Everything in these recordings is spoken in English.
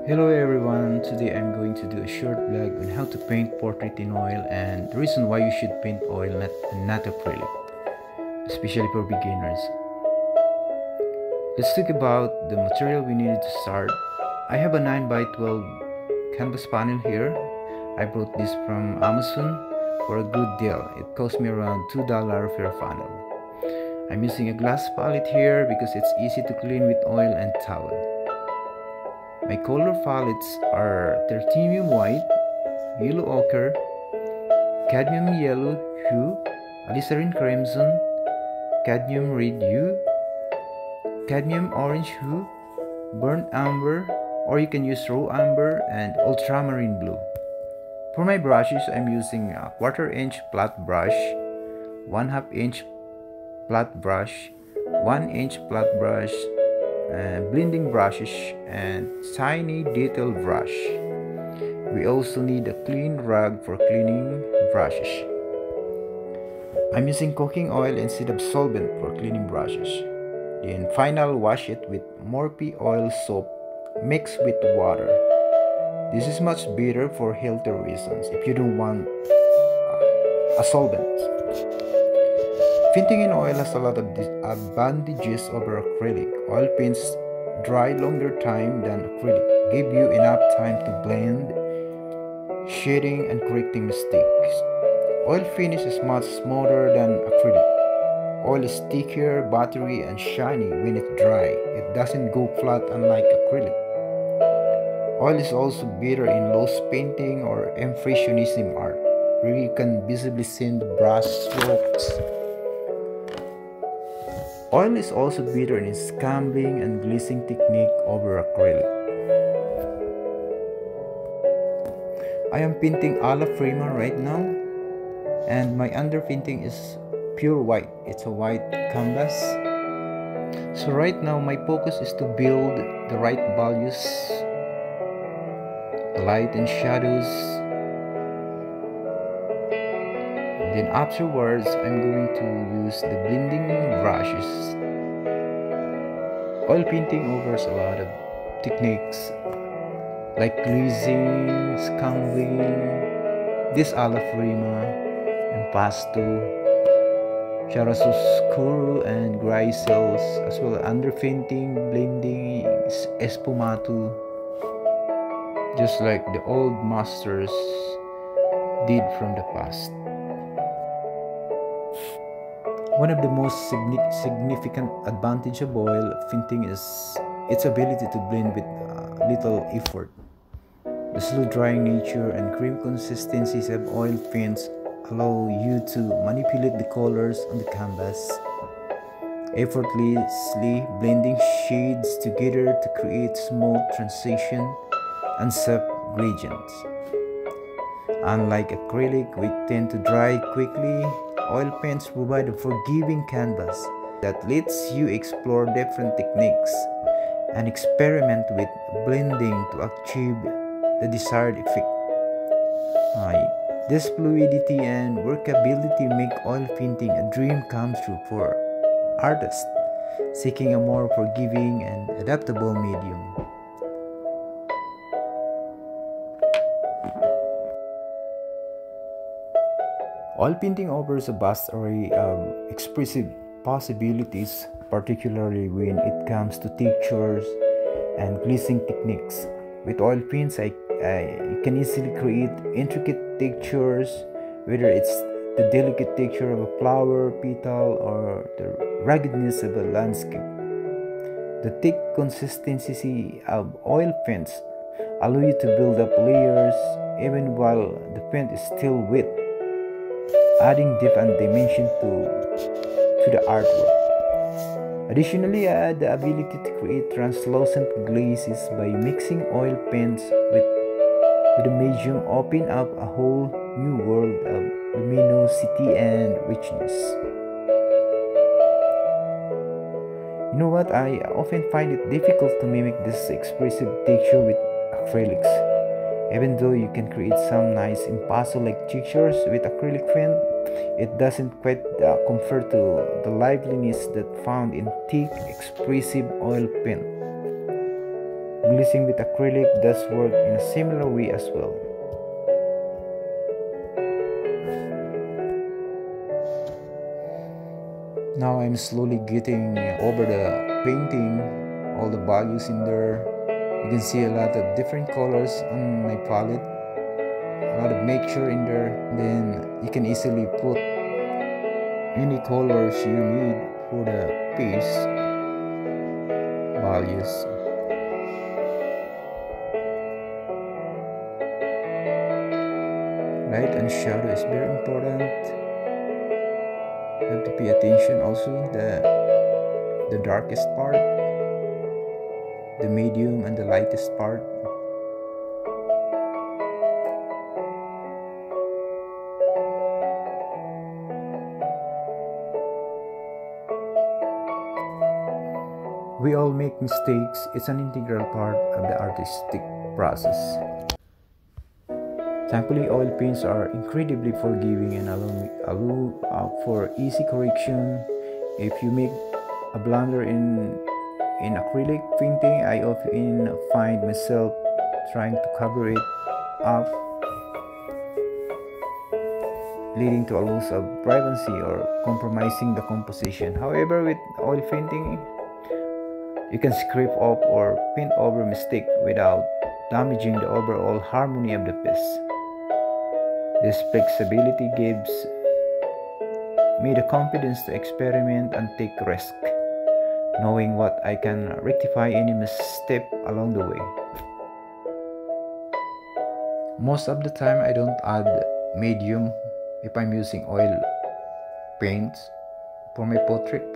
Hello everyone, today I'm going to do a short vlog on how to paint portrait in oil and the reason why you should paint oil not acrylic, especially for beginners. Let's talk about the material we needed to start. I have a 9 by 12 canvas panel here. I bought this from Amazon for a good deal. It cost me around $2 per panel. I'm using a glass palette here because it's easy to clean with oil and towel. My color palettes are titanium white, yellow ochre, cadmium yellow hue, alizarin crimson, cadmium red hue, cadmium orange hue, burnt amber, or you can use raw amber, and ultramarine blue. For my brushes, I'm using a 1/4 inch flat brush, 1/2 inch flat brush, 1 inch flat brush, blending brushes, and tiny detail brush. We also need a clean rag for cleaning brushes. I'm using cooking oil instead of solvent for cleaning brushes. Then final wash it with Morphe oil soap mixed with water. This is much better for healthy reasons if you don't want a solvent. Painting in oil has a lot of advantages over acrylic. Oil paints dry longer time than acrylic, give you enough time to blend, shading, and correcting mistakes. Oil finish is much smoother than acrylic. Oil is thicker, buttery, and shiny when it's dry. It doesn't go flat unlike acrylic. Oil is also better in loose painting or impressionism art, where you can visibly see the brush strokes. Oil is also better in scamping and glazing technique over acrylic. I am painting a la prima right now, and my underpainting is pure white. It's a white canvas. So right now my focus is to build the right values, light and shadows. Then afterwards, I'm going to use the blending brushes. Oil painting offers a lot of techniques like glazing, scamping, this alla prima, impasto, chiaroscuro, and gray cells, as well as underpainting, blending, espumato, just like the old masters did from the past. One of the most significant advantage of oil painting is its ability to blend with little effort. The slow drying nature and cream consistencies of oil paints allow you to manipulate the colors on the canvas, effortlessly blending shades together to create smooth transition and soft gradients. Unlike acrylic, which tend to dry quickly, oil paints provide a forgiving canvas that lets you explore different techniques and experiment with blending to achieve the desired effect. This fluidity and workability make oil painting a dream come true for artists seeking a more forgiving and adaptable medium. Oil painting offers a vast array of expressive possibilities, particularly when it comes to textures and glazing techniques. With oil paints, you can easily create intricate textures, whether it's the delicate texture of a flower petal or the ruggedness of a landscape. The thick consistency of oil paints allow you to build up layers even while the paint is still wet, adding depth and dimension to the artwork. Additionally, I add the ability to create translucent glazes by mixing oil paints with the medium, open up a whole new world of luminosity and richness. You know what? I often find it difficult to mimic this expressive texture with acrylics. Even though you can create some nice impasto-like textures with acrylic paint, it doesn't quite compare to the liveliness that found in thick, expressive oil paint. Glazing with acrylic does work in a similar way as well. Now I'm slowly getting over the painting, all the values in there. You can see a lot of different colors on my palette, a lot of mixture in there. Then you can easily put any colors you need for the piece values. Light and shadow is very important. You have to pay attention also the darkest part, the medium and the lightest part. We all make mistakes. It's an integral part of the artistic process. Thankfully, oil paints are incredibly forgiving and allow for easy correction. If you make a blunder in acrylic painting, I often find myself trying to cover it up, leading to a loss of privacy or compromising the composition. However, with oil painting, you can scrape off or paint over mistake without damaging the overall harmony of the piece. This flexibility gives me the confidence to experiment and take risks, knowing what I can rectify any misstep along the way. Most of the time I don't add medium if I'm using oil paints for my portrait.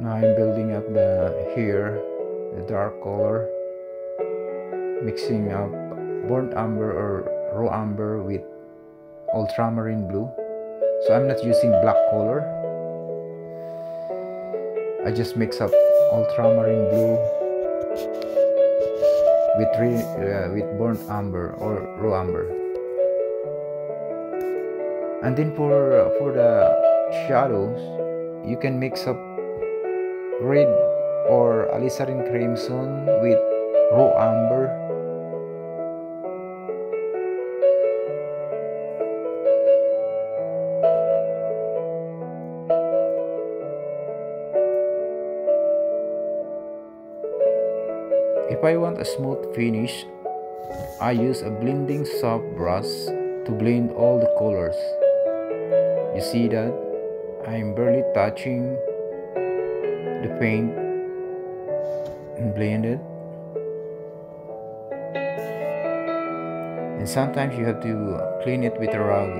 Now I'm building up the dark color, mixing up burnt umber or raw umber with ultramarine blue. So I'm not using black color. I just mix up ultramarine blue with burnt umber or raw umber. And then for the shadows, you can mix up red or alizarin crimson with raw umber. If I want a smooth finish, I use a blending soft brush to blend all the colors. You see that? I'm barely touching the paint and blend it. And sometimes you have to clean it with a rag,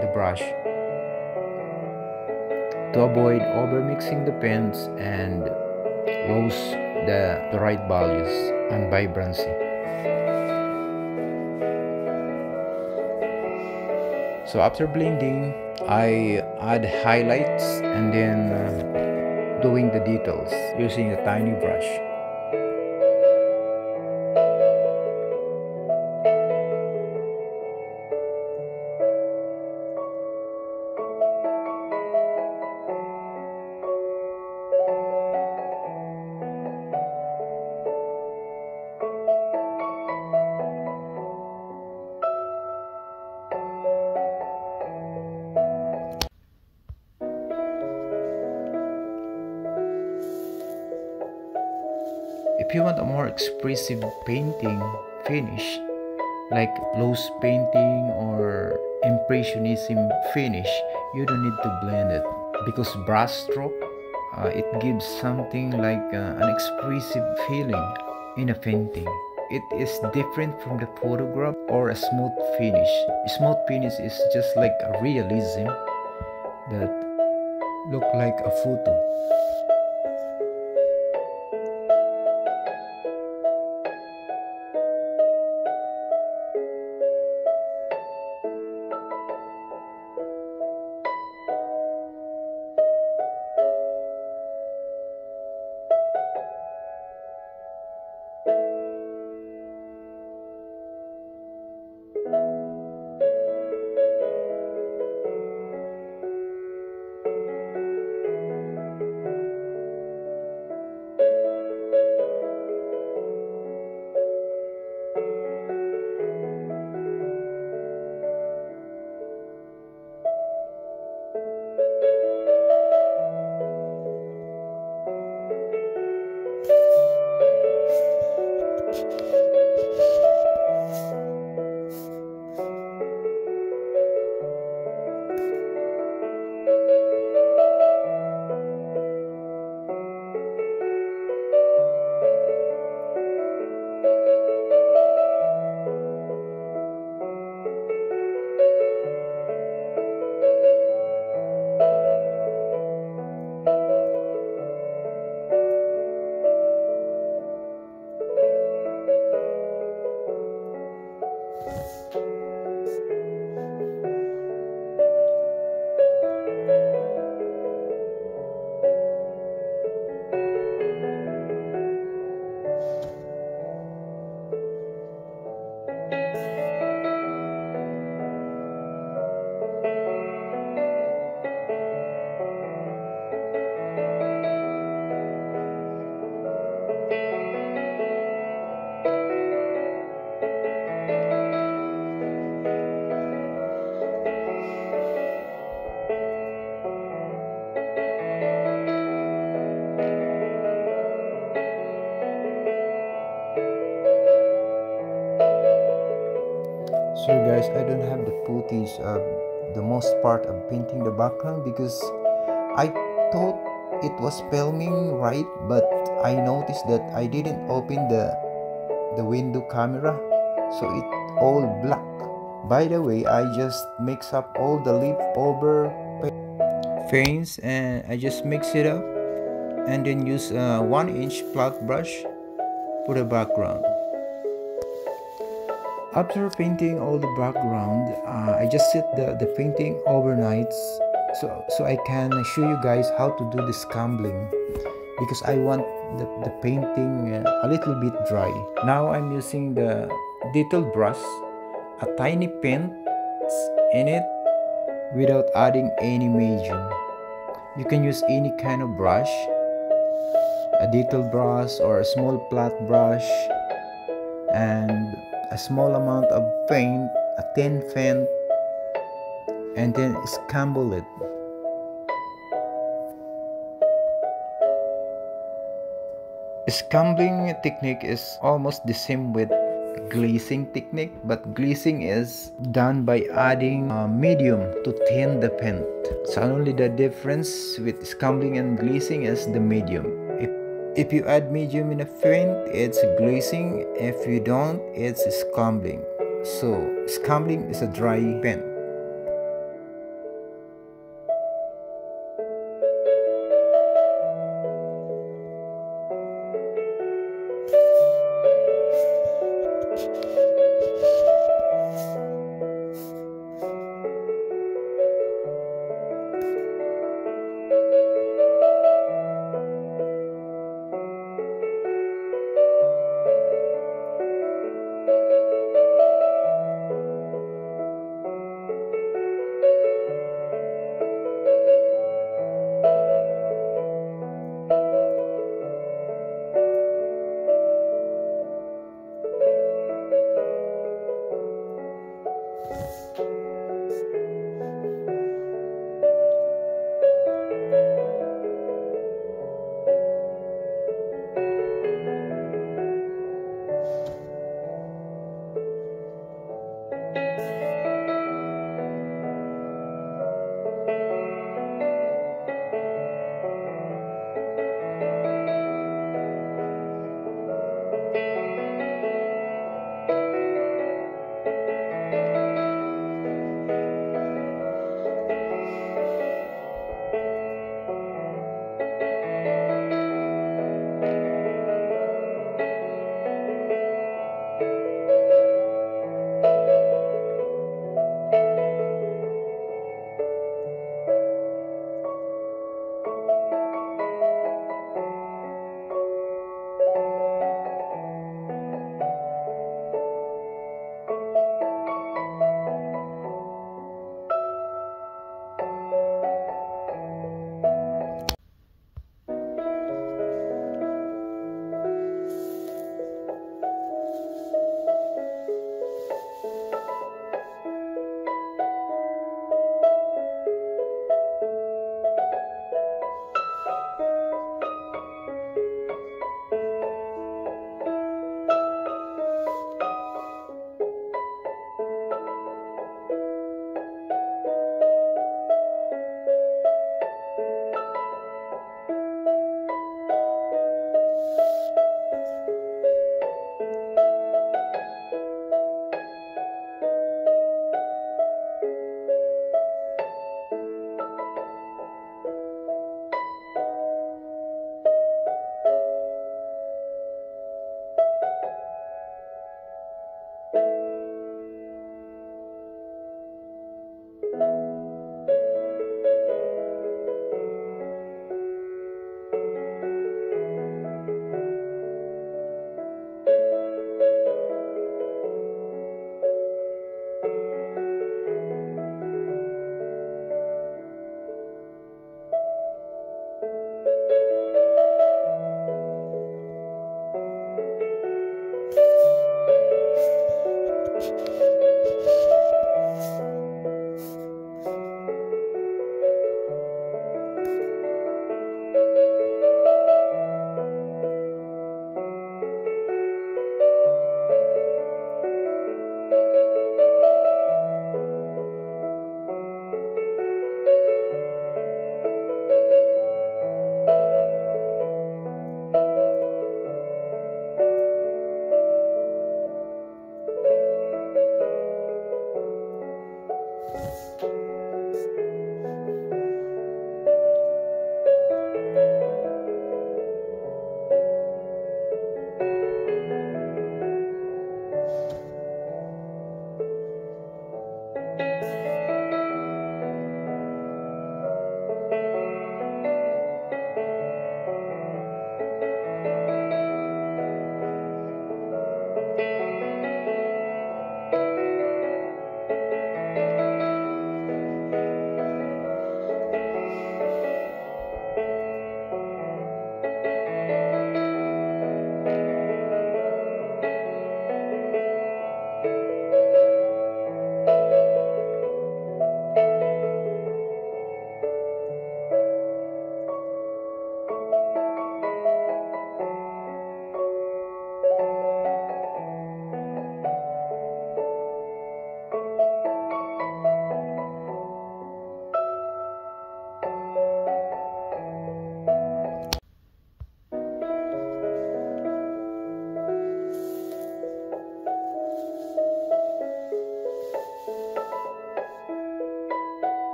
the brush, to avoid over mixing the paints and lose the right values and vibrancy. So after blending, I add highlights and then doing the details using a tiny brush. If you want a more expressive painting finish, like loose painting or impressionism finish, you don't need to blend it, because brush stroke it gives something like an expressive feeling in a painting. It is different from the photograph or a smooth finish. A smooth finish is just like a realism that look like a photo. I don't have the footage of the most part of painting the background because I thought it was filming right, but I noticed that I didn't open the window camera, so it all black. By the way, I just mix up all the leftover paints and I just mix it up and then use a 1-inch flat brush for the background. After painting all the background, I just set the painting overnight so I can show you guys how to do the scumbling because I want the painting a little bit dry. Now I'm using the detail brush, a tiny paint in it without adding any medium. You can use any kind of brush, a detail brush or a small flat brush, and a small amount of paint, a thin paint, and then scumble it. Scumbling technique is almost the same with glazing technique, but glazing is done by adding medium to thin the paint. So only the difference with scumbling and glazing is the medium. If you add medium in a paint, it's glazing. If you don't, it's scumbling. So scumbling is a dry paint.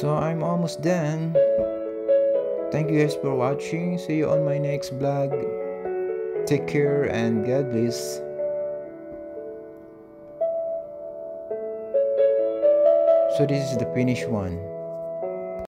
So I'm almost done. Thank you guys for watching. See you on my next vlog. Take care and God bless. So this is the finished one.